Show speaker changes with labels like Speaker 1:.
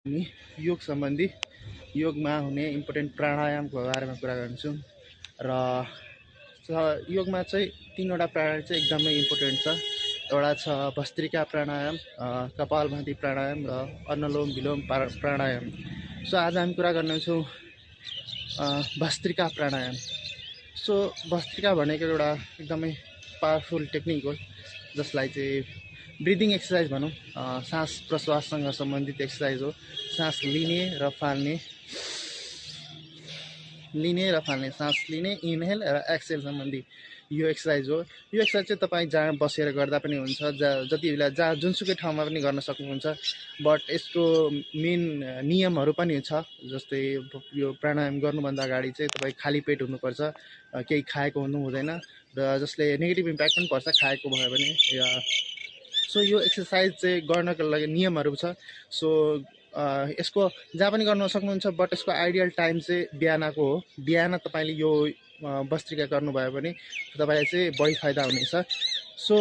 Speaker 1: हामी योग सम्बन्धी योगमा हुने इम्पोर्टेन्ट प्राणायामको बारेमा कुरा गर्छौँ र योगमा चाहिँ तीनवटा प्राणायाम चाहिँ एकदमै इम्पोर्टेन्ट छ। एउटा छ भस्त्रिका प्राणायाम, कपालभाती प्राणायाम र अनुलोम विलोम प्राणायाम। सो आज हामी कुरा गर्नेछौँ भस्त्रिका प्राणायाम। सो भस्त्रिका भनेको एउटा एकदमै पावरफुल टेक्निक हो जसलाई चाहिँ ब्रिदिङ एक्सर्साइज भनौँ, सास प्रश्वाससँग सम्बन्धित एक्सर्साइज हो। सास लिने र फाल्ने, सास लिने, इनहेल र एक्सहेल सम्बन्धी यो एक्सर्साइज हो। यो एक्सर्साइज चाहिँ तपाईँ जहाँ बसेर गर्दा पनि हुन्छ, जति बेला जहाँ जुनसुकै ठाउँमा पनि गर्न सक्नुहुन्छ। बट यसको मेन नियमहरू पनि छ, जस्तै यो प्राणायाम गर्नुभन्दा अगाडि चाहिँ तपाईँ खाली पेट हुनुपर्छ, केही खाएको हुनु हुँदैन, र जसले नेगेटिभ इम्प्याक्ट पनि पर्छ खाएको भयो भने। सो यो एक्सर्साइज चाहिँ गर्नको लागि नियमहरू छ। सो यसको जहाँ पनि गर्न सक्नुहुन्छ, बट यसको आइडियल टाइम चाहिँ बिहानको हो। बिहान तपाईँले यो भस्त्रिका गर्नुभयो भने तपाईँलाई चाहिँ बढी फाइदा हुनेछ। सो